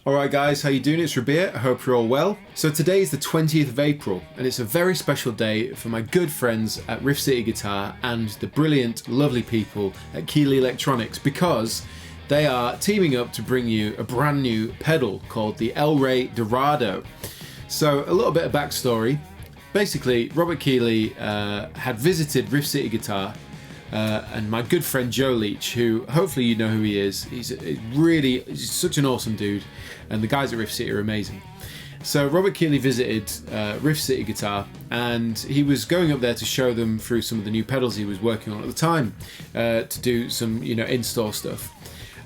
Alright guys, how you doing? It's Rabea, I hope you're all well. So today is the 20th of April and it's a very special day for my good friends at Riff Guitar and the brilliant, lovely people at Keeley Electronics, because they are teaming up to bring you a brand new pedal called the Dorado. So a little bit of backstory. Basically, Robert Keeley had visited Riff Guitar and my good friend Joe Leach, who hopefully you know who he is. He's such an awesome dude, and the guys at Riff City are amazing. So Robert Keeley visited Riff City Guitar, and he was going up there to show them through some of the new pedals he was working on at the time, to do some in-store stuff.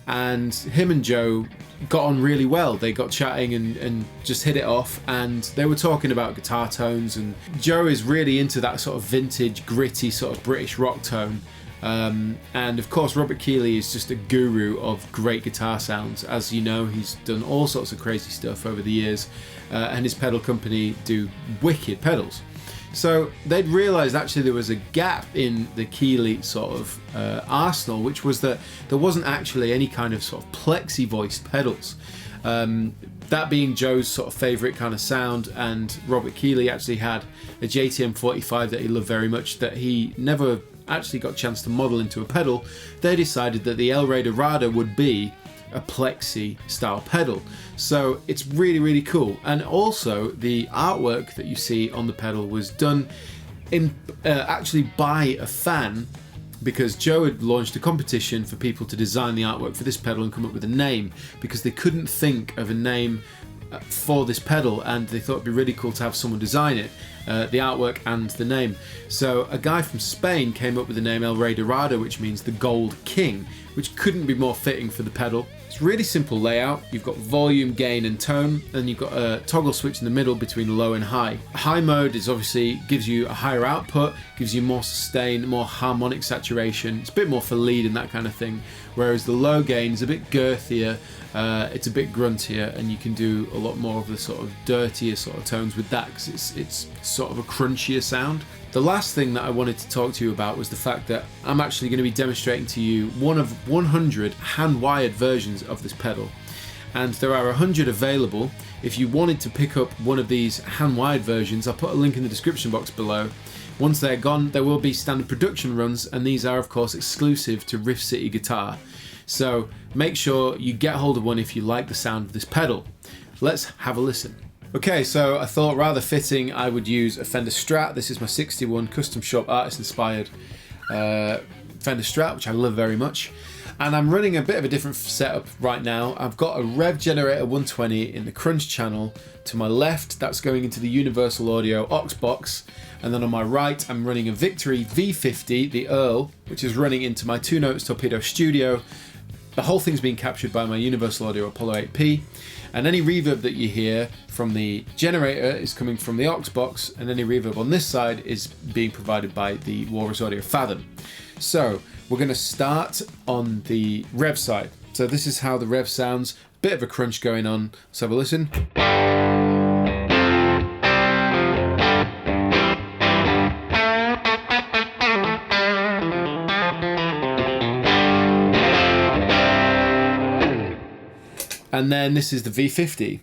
And him and Joe got on really well. They got chatting and just hit it off, and they were talking about guitar tones, and Joe is really into that sort of vintage, gritty sort of British rock tone. And of course Robert Keeley is just a guru of great guitar sounds. As you know, he's done all sorts of crazy stuff over the years, and his pedal company do wicked pedals. So they'd realised actually there was a gap in the Keeley sort of arsenal, which was that there wasn't actually any kind of sort of Plexi voiced pedals. That being Joe's sort of favourite kind of sound, and Robert Keeley actually had a JTM 45 that he loved very much that he never actually got a chance to model into a pedal. They decided that the Dorado would be a Plexi style pedal. So it's really cool. And also the artwork that you see on the pedal was done in actually by a fan, because Joe had launched a competition for people to design the artwork for this pedal and come up with a name, because they couldn't think of a name for this pedal, and they thought it'd be really cool to have someone design it, the artwork and the name. So a guy from Spain came up with the name Dorado, which means the Gold King, which couldn't be more fitting for the pedal. It's really simple layout. You've got volume, gain and tone, and you've got a toggle switch in the middle between low and high. High mode is obviously gives you a higher output, gives you more sustain, more harmonic saturation. It's a bit more for lead and that kind of thing, whereas the low gain is a bit girthier, it's a bit gruntier, and you can do a lot more of the sort of dirtier sort of tones with that, because it's sort of a crunchier sound. The last thing that I wanted to talk to you about was the fact that I'm actually going to be demonstrating to you one of 100 hand-wired versions of this pedal, and there are 100 available. If you wanted to pick up one of these hand-wired versions, I'll put a link in the description box below. Once they're gone, there will be standard production runs, and these are of course exclusive to Riff City Guitar. So make sure you get hold of one if you like the sound of this pedal. Let's have a listen. Okay, so I thought rather fitting I would use a Fender Strat. This is my 61 custom shop artist inspired Fender Strat, which I love very much. And I'm running a bit of a different setup right now. I've got a Rev Generator 120 in the Crunch channel. To my left, that's going into the Universal Audio aux box. And then on my right, I'm running a Victory V50, the Earl, which is running into my 2 Notes Torpedo Studio. The whole thing's being captured by my Universal Audio Apollo 8P. And any reverb that you hear from the generator is coming from the aux box, and any reverb on this side is being provided by the Walrus Audio Fathom. So we're going to start on the rev side. So this is how the rev sounds. Bit of a crunch going on. Let's have a listen. And then this is the V50.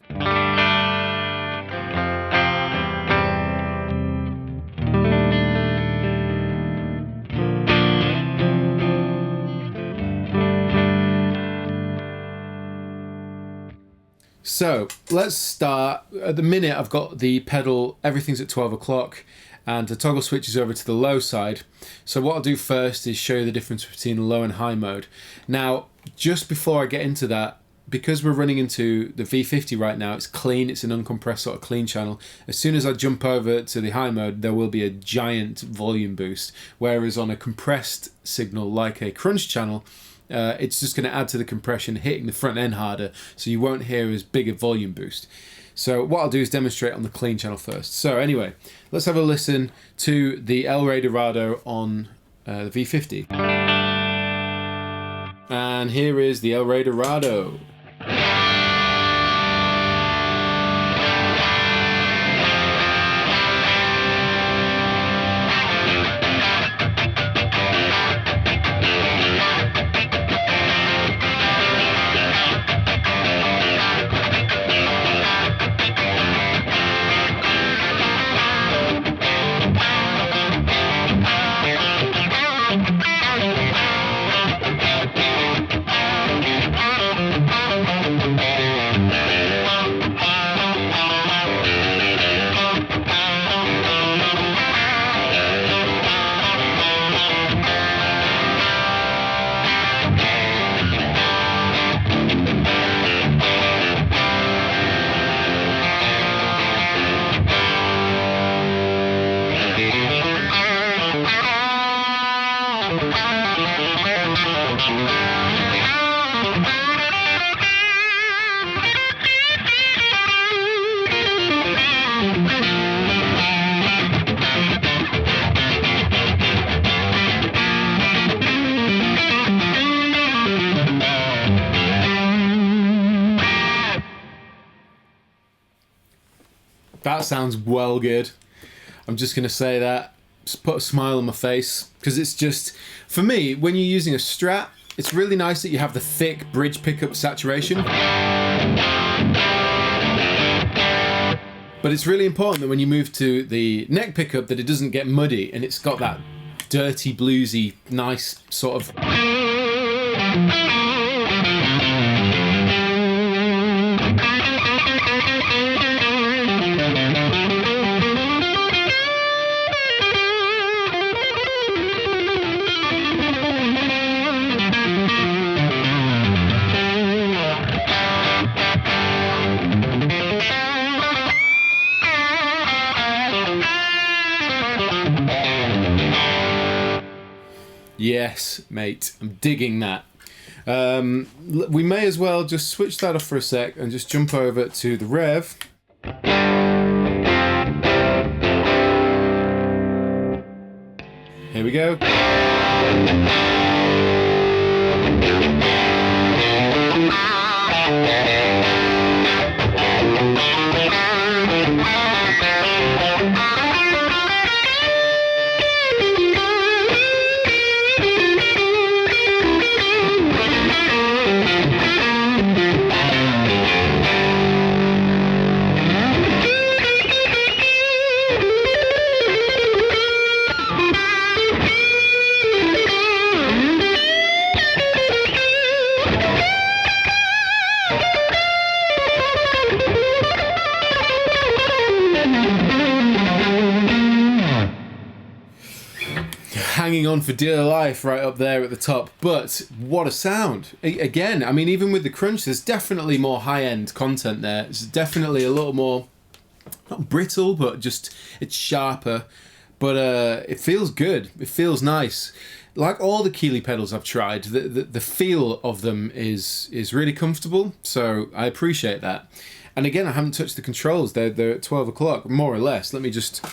So let's start. At the minute I've got the pedal, everything's at 12 o'clock, and the toggle switches over to the low side. So what I'll do first is show you the difference between low and high mode. Now, just before I get into that, because we're running into the V50 right now, it's clean, it's an uncompressed sort of clean channel. As soon as I jump over to the high mode, there will be a giant volume boost. Whereas on a compressed signal like a crunch channel, it's just going to add to the compression, hitting the front end harder, so you won't hear as big a volume boost. So what I'll do is demonstrate on the clean channel first. So anyway, let's have a listen to the Dorado on the V50. And here is the Dorado. That sounds well good. I'm just going to say that. Just put a smile on my face. Because it's just, for me, when you're using a Strat, it's really nice that you have the thick bridge pickup saturation. But it's really important that when you move to the neck pickup that it doesn't get muddy and it's got that dirty, bluesy, nice sort of... Yes, mate, I'm digging that. We may as well just switch that off for a sec and just jump over to the Rev. Here we go. Hanging on for dear life right up there at the top, but what a sound. Again, I mean, even with the crunch, there's definitely more high-end content there. It's definitely a little more, not brittle, but just, it's sharper, but it feels good. It feels nice. Like all the Keeley pedals I've tried, the feel of them is really comfortable, so I appreciate that. And again, I haven't touched the controls. They're at 12 o'clock, more or less. Let me just...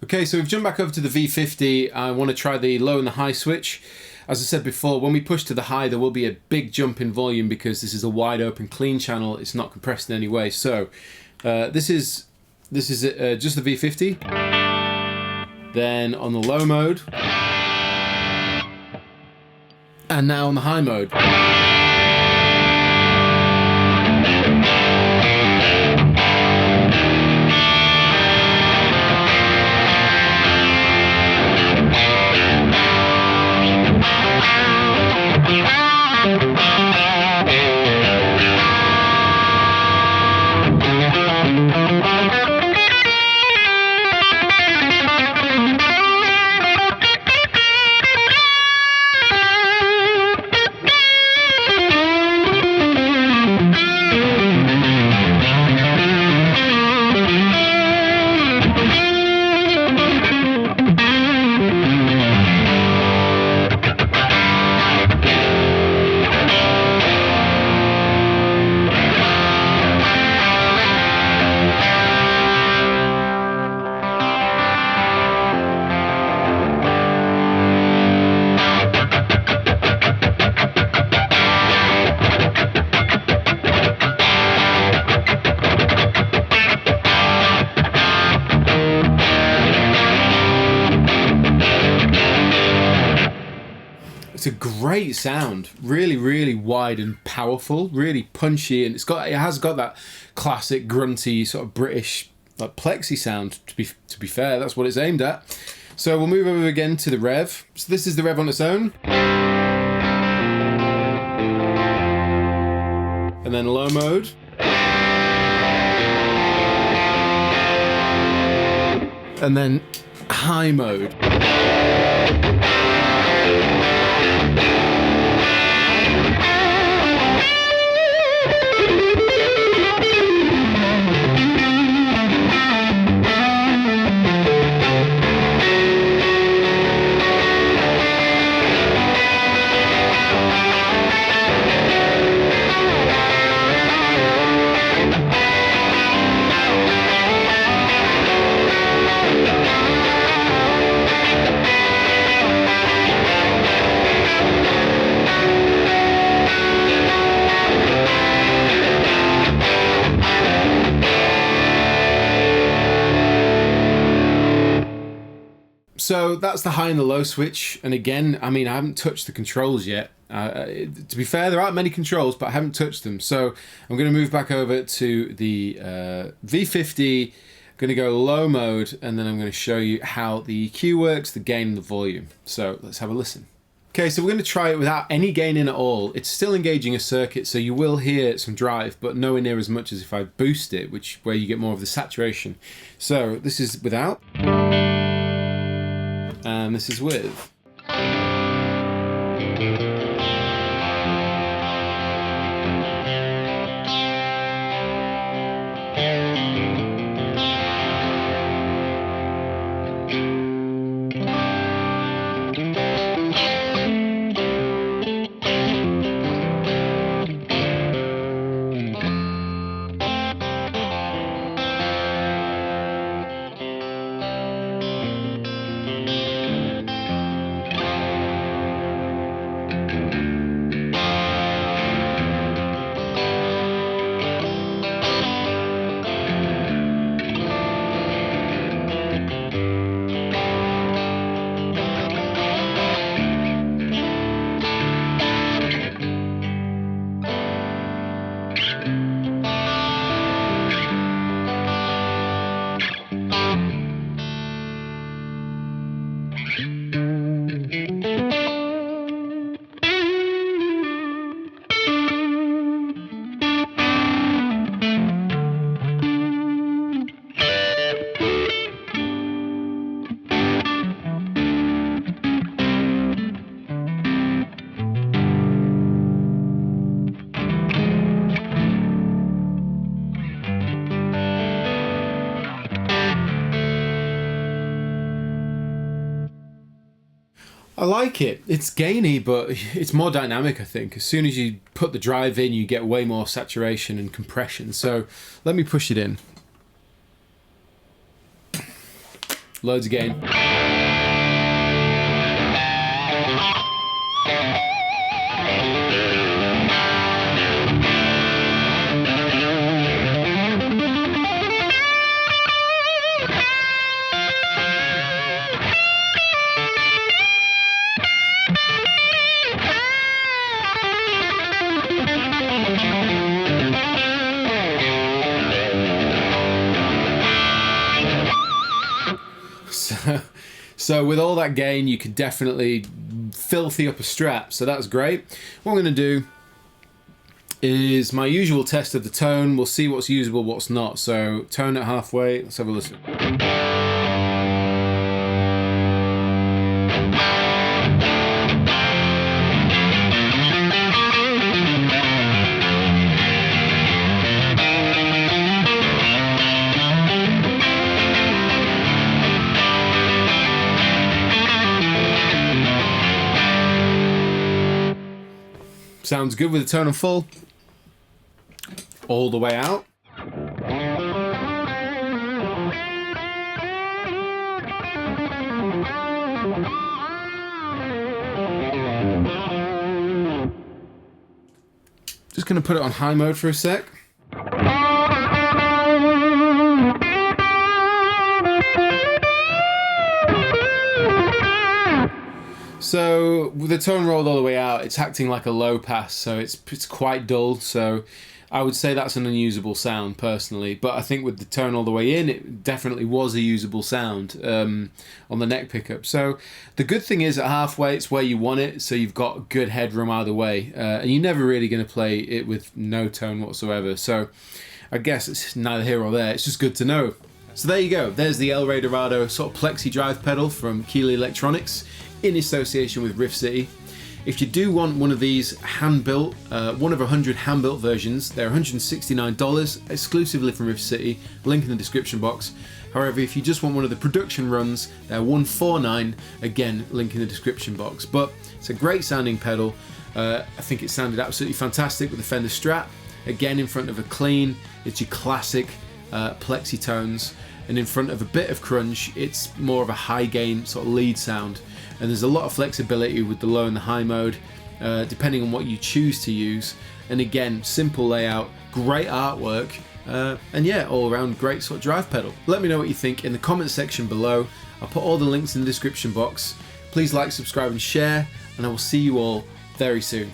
Okay, so we've jumped back over to the V50. I want to try the low and the high switch. As I said before, when we push to the high, there will be a big jump in volume because this is a wide open clean channel. It's not compressed in any way. So this is just the V50. Then on the low mode. And now on the high mode. It's a great sound, really wide and powerful, really punchy, and it has got that classic grunty sort of British like Plexi sound. To be fair, that's what it's aimed at. So we'll move over again to the Rev. So this is the Rev on its own, and then low mode, and then high mode. So that's the high and the low switch, and again, I mean, I haven't touched the controls yet. To be fair, there aren't many controls, but I haven't touched them. So I'm going to move back over to the V50, going to go low mode, and then I'm going to show you how the EQ works, the gain and the volume. So let's have a listen. Okay, so we're going to try it without any gain in at all. It's still engaging a circuit, so you will hear some drive, but nowhere near as much as if I boost it, where you get more of the saturation. So this is without, and this is with. I like it. It's gainy, but it's more dynamic, I think. As soon as you put the drive in, you get way more saturation and compression. So let me push it in. Loads of gain. So with all that gain, you could definitely filthy up a Strat, so that's great. What I'm going to do is my usual test of the tone. We'll see what's usable, what's not. So tone at halfway, let's have a listen. Sounds good with the tone on full. All the way out. Just going to put it on high mode for a sec. So with the tone rolled all the way out, it's acting like a low pass, so it's quite dull. So I would say that's an unusable sound personally, but I think with the tone all the way in, it definitely was a usable sound on the neck pickup. So the good thing is at halfway, it's where you want it, so you've got good headroom either way, and you're never really going to play it with no tone whatsoever. So I guess it's neither here or there. It's just good to know. So there you go. There's the El Rey Dorado sort of Plexi drive pedal from Keeley Electronics in association with Riff City. If you do want one of these hand-built, one of 100 hand-built versions, they're $169 exclusively from Riff City, link in the description box. However, if you just want one of the production runs, they're $149, again, link in the description box. But it's a great sounding pedal. I think it sounded absolutely fantastic with the Fender Strat. Again, in front of a clean, it's your classic Plexi tones, and in front of a bit of crunch, it's more of a high gain sort of lead sound. And there's a lot of flexibility with the low and the high mode, depending on what you choose to use. And again, simple layout, great artwork, And yeah, all around great sort of drive pedal. Let me know what you think in the comment section below. I'll put all the links in the description box. Please like, subscribe and share, and I will see you all very soon.